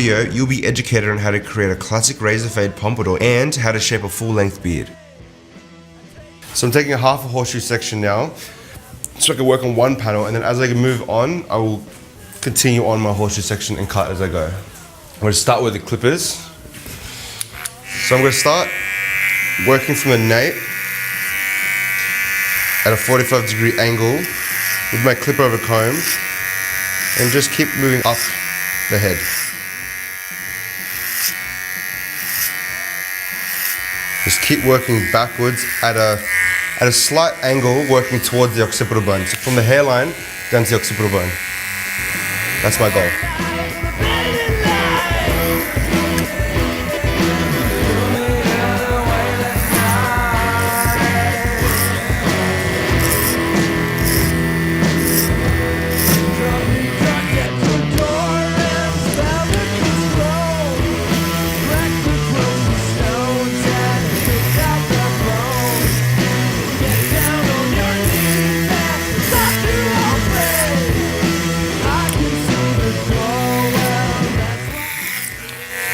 video, you'll be educated on how to create a classic razor fade pompadour and how to shape a full-length beard. So I'm taking a half a horseshoe section now, so I can work on one panel, and then as I move on, I will continue on my horseshoe section and cut as I go. I'm going to start with the clippers. So I'm going to start working from the nape at a 45-degree angle with my clip over comb, and just keep moving up the head. Just keep working backwards at a slight angle, working towards the occipital bone. So from the hairline down to the occipital bone. That's my goal.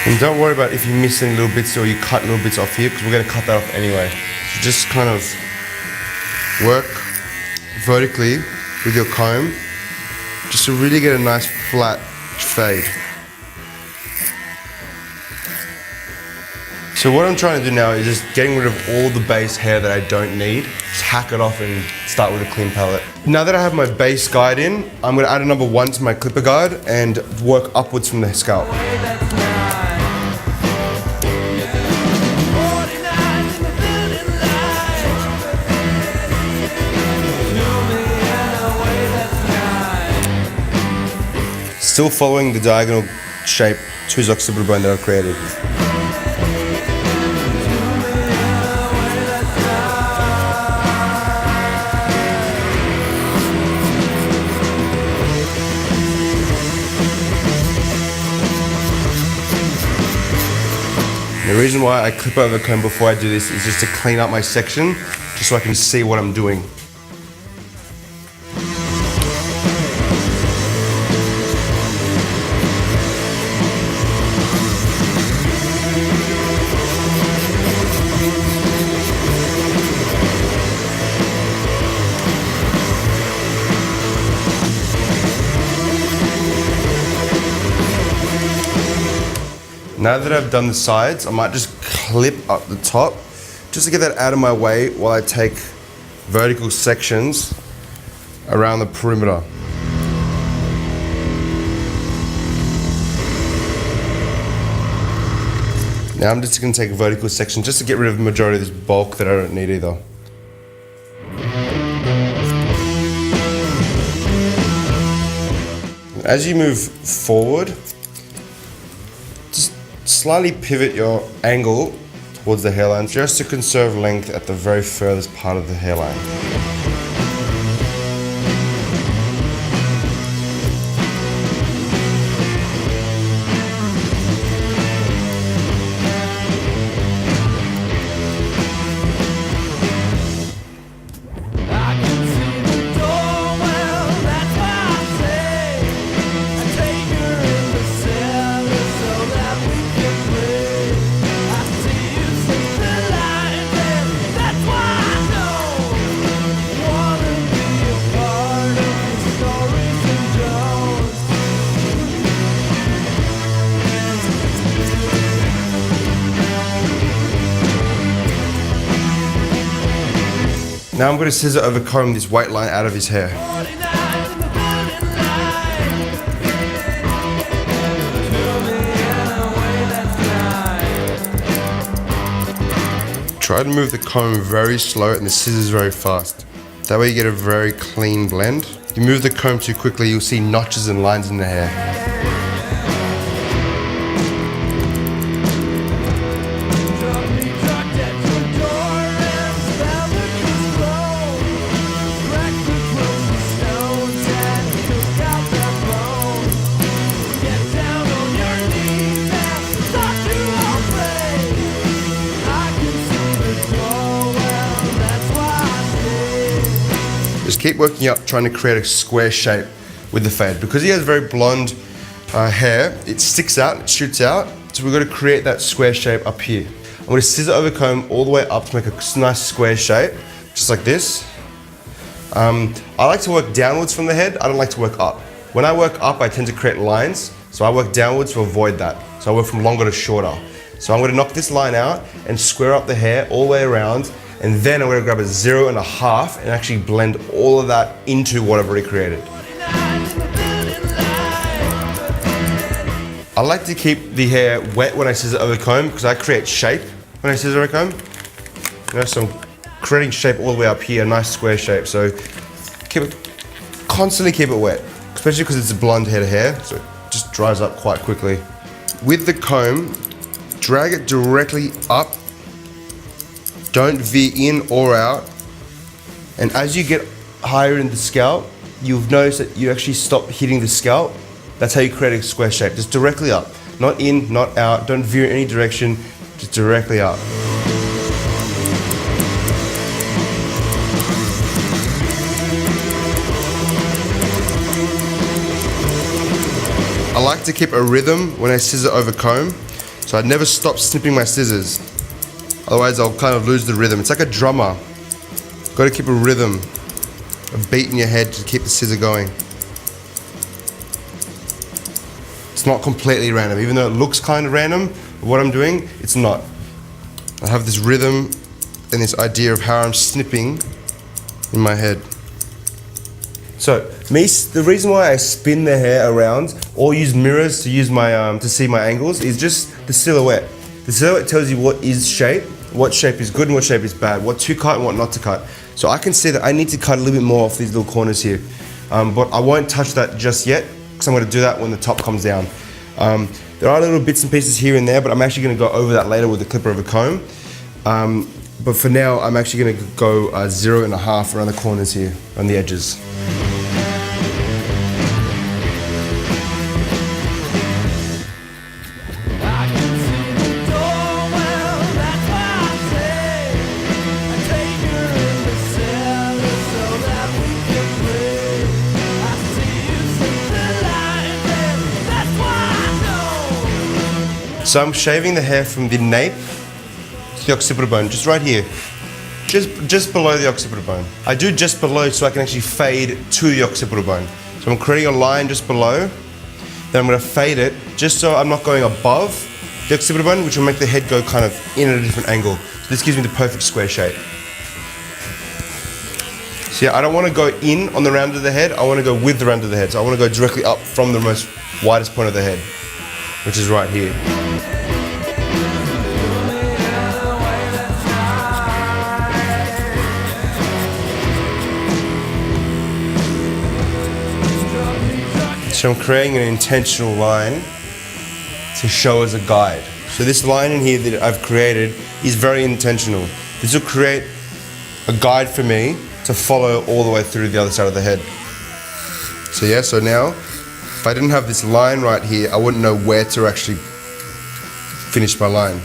And don't worry about if you miss any little bits or you cut little bits off here, because we're going to cut that off anyway. So just kind of work vertically with your comb just to really get a nice flat fade. So what I'm trying to do now is just getting rid of all the base hair that I don't need. Just hack it off and start with a clean palette. Now that I have my base guide in, I'm going to add a number 1 to my clipper guide and work upwards from the scalp. Still following the diagonal shape to his occipital bone that I've created. The reason why I clip over comb before I do this is just to clean up my section, just so I can see what I'm doing. Now that I've done the sides, I might just clip up the top just to get that out of my way while I take vertical sections around the perimeter. Now I'm just going to take a vertical section just to get rid of the majority of this bulk that I don't need either. As you move forward, slightly pivot your angle towards the hairline just to conserve length at the very furthest part of the hairline. Now I'm going to scissor over comb this white line out of his hair. Try to move the comb very slow and the scissors very fast. That way you get a very clean blend. If you move the comb too quickly, you'll see notches and lines in the hair. Just keep working up, trying to create a square shape with the fade. Because he has very blonde, hair, it sticks out, it shoots out. So we've got to create that square shape up here. I'm going to scissor over comb all the way up to make a nice square shape, just like this. I like to work downwards from the head. I don't like to work up. When I work up, I tend to create lines. So I work downwards to avoid that. So I work from longer to shorter. So I'm going to knock this line out and square up the hair all the way around. And then I'm going to grab a 0.5 and actually blend all of that into what I've already created. I like to keep the hair wet when I scissor over comb because I create shape when I scissor over comb. You know, so I'm creating shape all the way up here, a nice square shape. So constantly keep it wet, especially because it's a blonde head of hair, so it just dries up quite quickly. With the comb, drag it directly up. Don't veer in or out. And as you get higher in the scalp, you'll notice that you actually stop hitting the scalp. That's how you create a square shape, just directly up. Not in, not out, don't veer in any direction, just directly up. I like to keep a rhythm when I scissor over comb, so I never stop snipping my scissors. Otherwise I'll kind of lose the rhythm. It's like a drummer. Got to keep a rhythm, a beat in your head to keep the scissor going. It's not completely random, even though it looks kind of random, what I'm doing, it's not. I have this rhythm and this idea of how I'm snipping in my head. So, the reason why I spin the hair around or use mirrors to use my to see my angles is just the silhouette. The silhouette tells you what is shape, what shape is good and what shape is bad, what to cut and what not to cut. So I can see that I need to cut a little bit more off these little corners here, but I won't touch that just yet, because I'm going to do that when the top comes down. There are little bits and pieces here and there, but I'm actually going to go over that later with the clipper of a comb. But for now, I'm actually going to go 0.5 around the corners here, on the edges. So I'm shaving the hair from the nape to the occipital bone, just right here. Just below the occipital bone. I do just below so I can actually fade to the occipital bone. So I'm creating a line just below, then I'm going to fade it just so I'm not going above the occipital bone, which will make the head go kind of in at a different angle. So this gives me the perfect square shape. So yeah, I don't want to go in on the round of the head, I want to go with the round of the head. So I want to go directly up from the most widest point of the head, which is right here. So I'm creating an intentional line to show as a guide. So this line in here that I've created is very intentional. This will create a guide for me to follow all the way through the other side of the head. So yeah, so now, if I didn't have this line right here, I wouldn't know where to actually finish my line.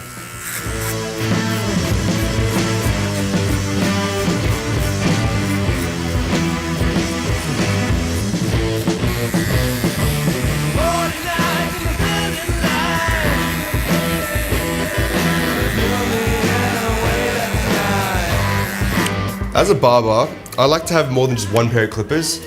As a barber, I like to have more than just one pair of clippers.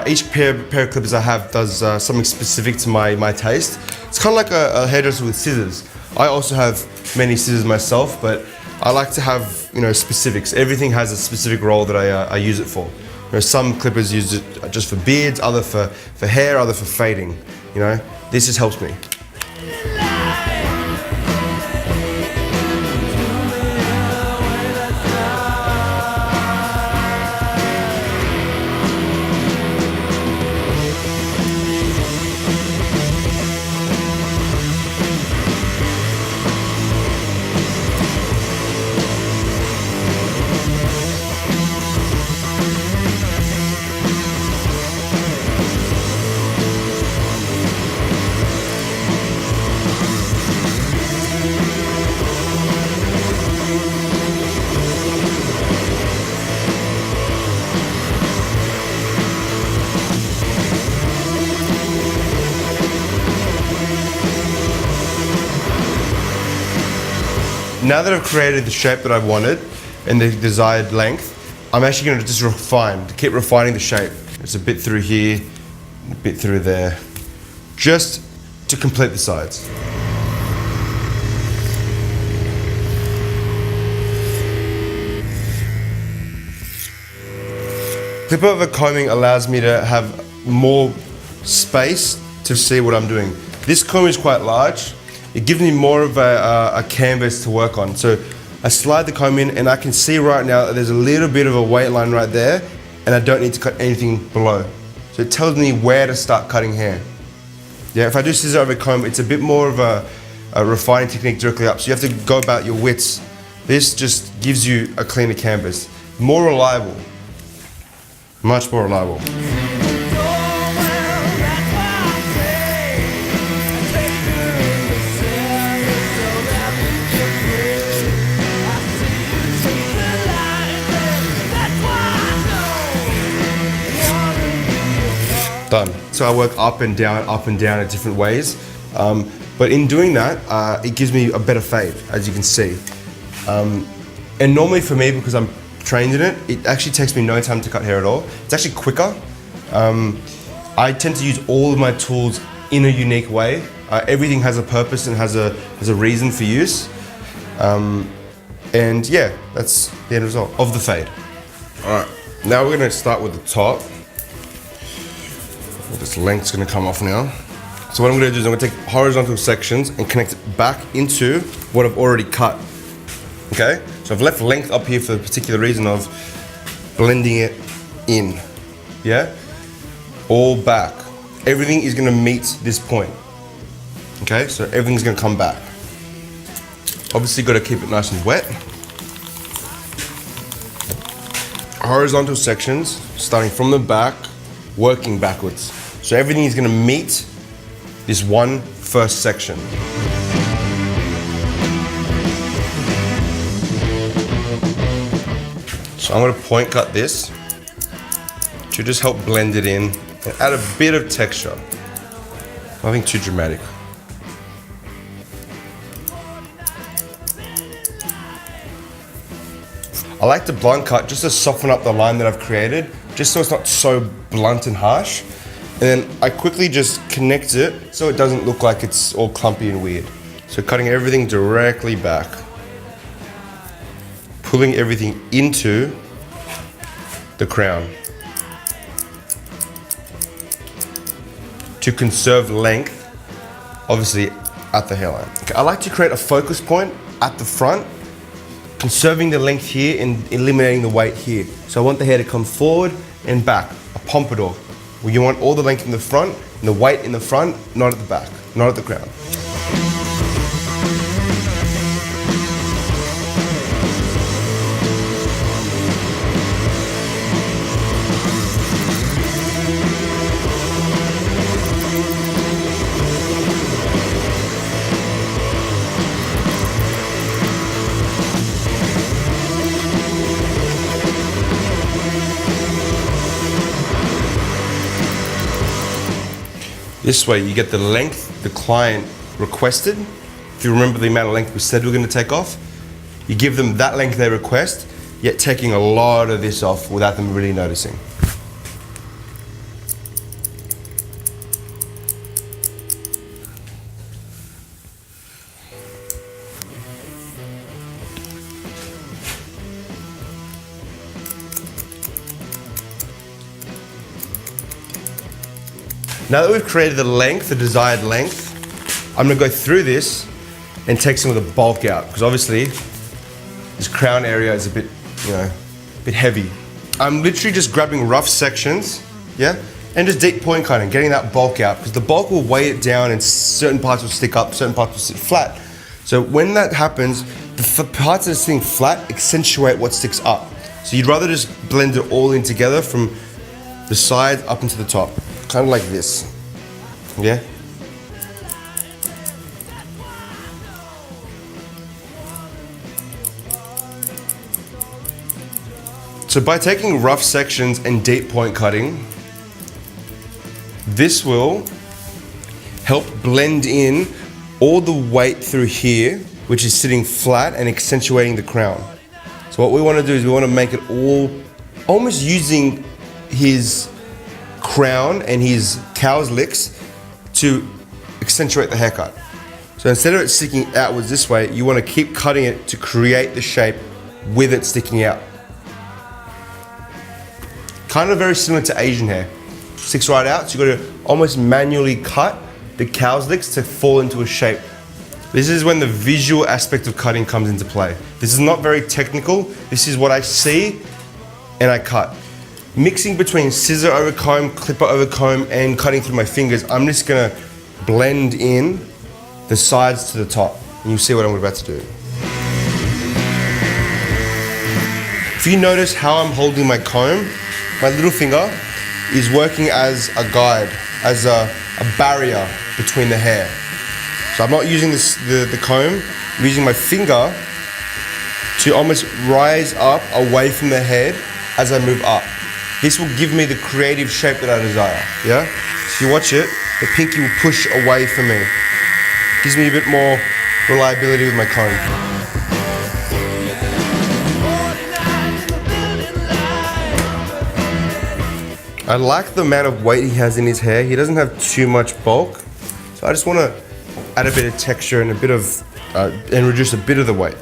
Each pair of clippers I have does something specific to my taste. It's kind of like a hairdresser with scissors. I also have many scissors myself, but I like to have, specifics. Everything has a specific role that I use it for. Some clippers use it just for beards, other for hair, other for fading. This just helps me. now that I've created the shape that I wanted and the desired length, I'm actually going to just keep refining the shape. It's a bit through here, a bit through there, just to complete the sides. Clip over combing allows me to have more space to see what I'm doing. This comb is quite large. It gives me more of a canvas to work on. So I slide the comb in and I can see right now that there's a little bit of a weight line right there and I don't need to cut anything below. So it tells me where to start cutting hair. Yeah, if I do scissor over comb, it's a bit more of a refining technique directly up. So you have to go about your widths. This just gives you a cleaner canvas. More reliable. Much more reliable. Done. So I work up and down in different ways. But in doing that, it gives me a better fade, as you can see. And normally for me, because I'm trained in it actually takes me no time to cut hair at all. It's actually quicker. I tend to use all of my tools in a unique way. Everything has a purpose and has a reason for use. And yeah, that's the end result of the fade. All right, now we're gonna start with the top. This length's gonna come off now. So what I'm gonna do is I'm gonna take horizontal sections and connect it back into what I've already cut. Okay, so I've left length up here for the particular reason of blending it in. Yeah, all back. Everything is gonna meet this point. Okay, so everything's gonna come back. Obviously, gotta keep it nice and wet. Horizontal sections, starting from the back, working backwards. So everything is gonna meet this one first section. So I'm gonna point cut this to just help blend it in and add a bit of texture. Nothing too dramatic. I like to blunt cut just to soften up the line that I've created, just so it's not so blunt and harsh. And then I quickly just connect it so it doesn't look like it's all clumpy and weird. So cutting everything directly back. Pulling everything into the crown to conserve length, obviously at the hairline. Okay, I like to create a focus point at the front, conserving the length here and eliminating the weight here. So I want the hair to come forward and back, a pompadour, where you want all the length in the front and the weight in the front, not at the back, not at the crown. This way you get the length the client requested. If you remember the amount of length we said we're going to take off, you give them that length they request, yet taking a lot of this off without them really noticing. Now that we've created the length, the desired length, I'm gonna go through this and take some of the bulk out, because obviously this crown area is a bit, a bit heavy. I'm literally just grabbing rough sections, yeah, and just deep point cutting, getting that bulk out, because the bulk will weigh it down and certain parts will stick up, certain parts will sit flat. So when that happens, the parts that are sitting flat accentuate what sticks up. So you'd rather just blend it all in together from the side up into the top. Kind of like this, yeah? So by taking rough sections and deep point cutting, this will help blend in all the weight through here which is sitting flat and accentuating the crown. So what we want to do is we want to make it all almost using his crown and his cow's licks to accentuate the haircut. So instead of it sticking outwards this way, you want to keep cutting it to create the shape with it sticking out. Kind of very similar to Asian hair. Sticks right out, so you've got to almost manually cut the cow's licks to fall into a shape. This is when the visual aspect of cutting comes into play. This is not very technical. This is what I see and I cut. Mixing between scissor over comb, clipper over comb, and cutting through my fingers, I'm just gonna blend in the sides to the top, and you'll see what I'm about to do. If you notice how I'm holding my comb, my little finger is working as a guide, as a barrier between the hair. So I'm not using the comb, I'm using my finger to almost rise up away from the head as I move up. This will give me the creative shape that I desire, yeah? So you watch it, the pinky will push away from me. Gives me a bit more reliability with my comb. I like the amount of weight he has in his hair. He doesn't have too much bulk. So I just want to add a bit of texture and a bit of, and reduce a bit of the weight.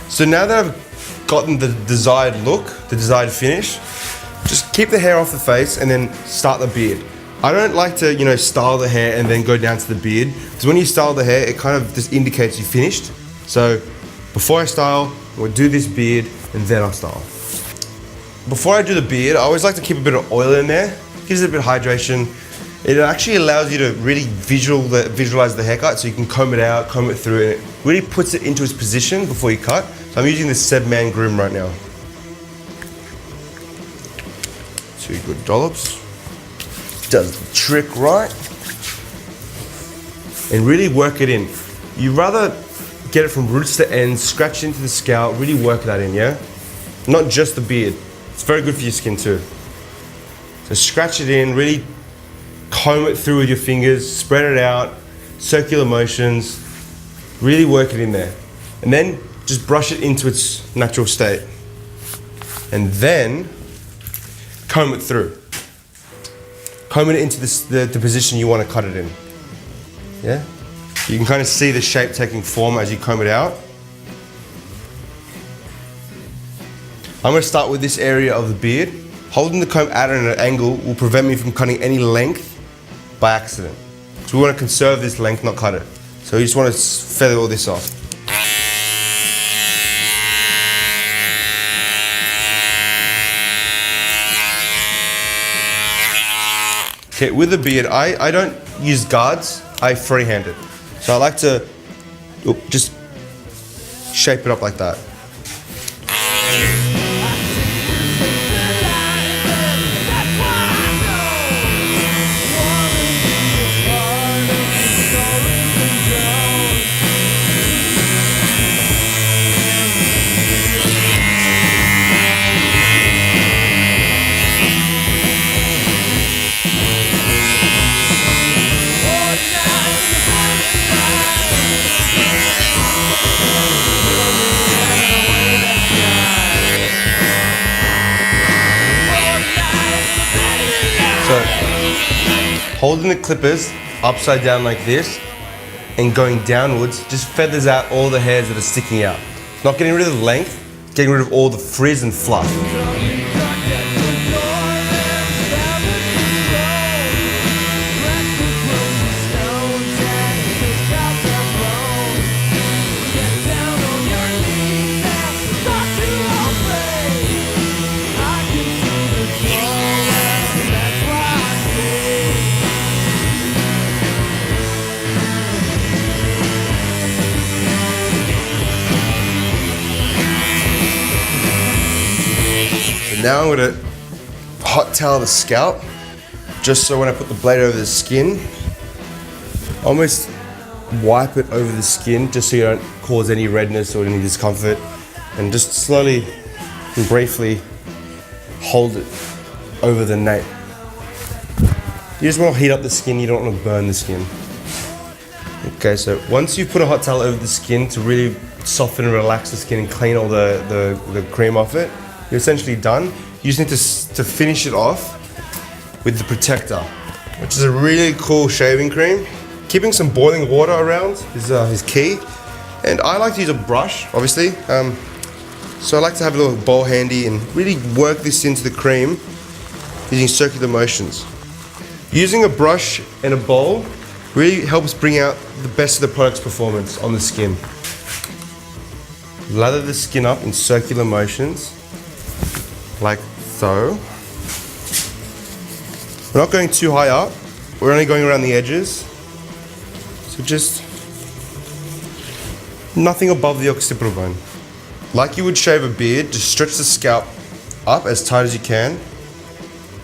So now that I've gotten the desired look, the desired finish, just keep the hair off the face and then start the beard. I don't like to, style the hair and then go down to the beard, because when you style the hair, it kind of just indicates you finished. So before I style, we'll do this beard and then I'll style. Before I do the beard, I always like to keep a bit of oil in there. Gives it a bit of hydration. It actually allows you to really visualize the haircut, so you can comb it out, comb it through, and it really puts it into its position before you cut. So I'm using the SEB Man Groom right now. 2 good dollops. Does the trick right. And really work it in. You rather get it from roots to ends, scratch into the scalp, really work that in, yeah? Not just the beard. It's very good for your skin too. So scratch it in, really comb it through with your fingers, spread it out, circular motions, really work it in there. And then just brush it into its natural state. And then comb it through. Comb it into the position you want to cut it in. Yeah? You can kind of see the shape taking form as you comb it out. I'm going to start with this area of the beard. Holding the comb out at an angle will prevent me from cutting any length by accident. So we want to conserve this length, not cut it. So you just want to feather all this off. Okay, with the beard, I don't use guards, I freehand it. So I like to just shape it up like that. So, holding the clippers upside down like this and going downwards just feathers out all the hairs that are sticking out. Not getting rid of the length, getting rid of all the frizz and fluff. Now I'm going to hot towel the scalp, just so when I put the blade over the skin, almost wipe it over the skin just so you don't cause any redness or any discomfort, and just slowly and briefly hold it over the nape. You just want to heat up the skin, you don't want to burn the skin. Okay, so once you put a hot towel over the skin to really soften and relax the skin and clean all the cream off it, you're essentially done. You just need to finish it off with the protector, which is a really cool shaving cream. Keeping some boiling water around is key. And I like to use a brush, obviously. So I like to have a little bowl handy and really work this into the cream using circular motions. Using a brush and a bowl really helps bring out the best of the product's performance on the skin. Lather the skin up in circular motions, like so. We're not going too high up, we're only going around the edges. So just nothing above the occipital bone. Like you would shave a beard, just stretch the scalp up as tight as you can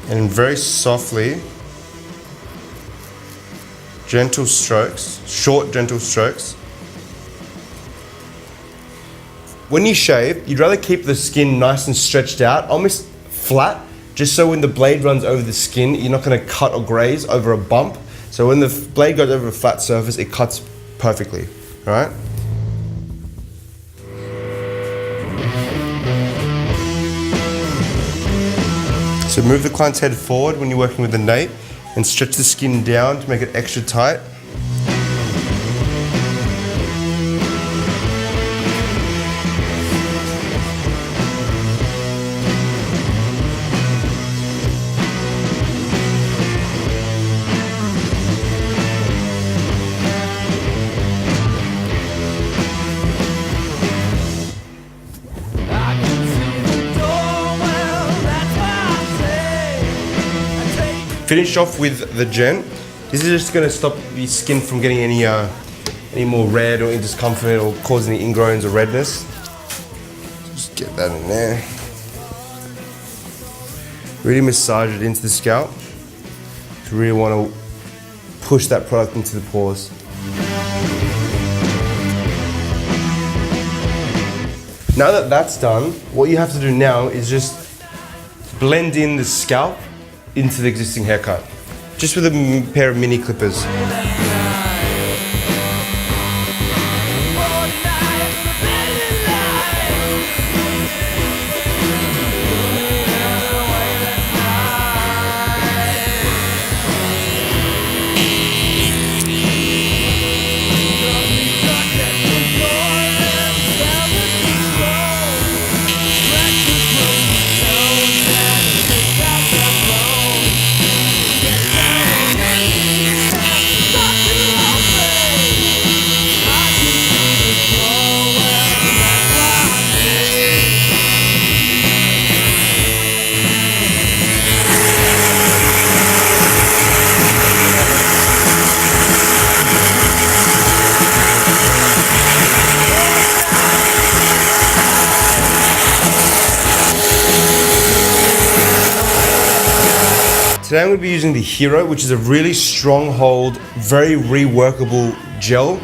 and very softly, gentle strokes, short gentle strokes. When you shave, you'd rather keep the skin nice and stretched out, almost flat, just so when the blade runs over the skin, you're not going to cut or graze over a bump. So when the blade goes over a flat surface, it cuts perfectly, all right? So move the client's head forward when you're working with the nape and stretch the skin down to make it extra tight. Finish off with the gent. This is just going to stop the skin from getting any more red or any discomfort or cause any ingrowns or redness. Just get that in there. Really massage it into the scalp. You really want to push that product into the pores. Now that that's done, what you have to do now is just blend in the scalp into the existing haircut, just with a pair of mini clippers. Today I'm going to be using the Hero, which is a really strong hold, very reworkable gel.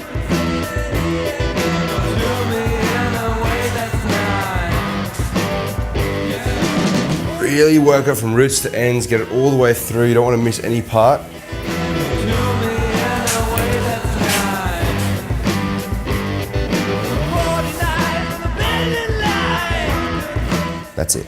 Really work it from roots to ends, get it all the way through, you don't want to miss any part. That's it.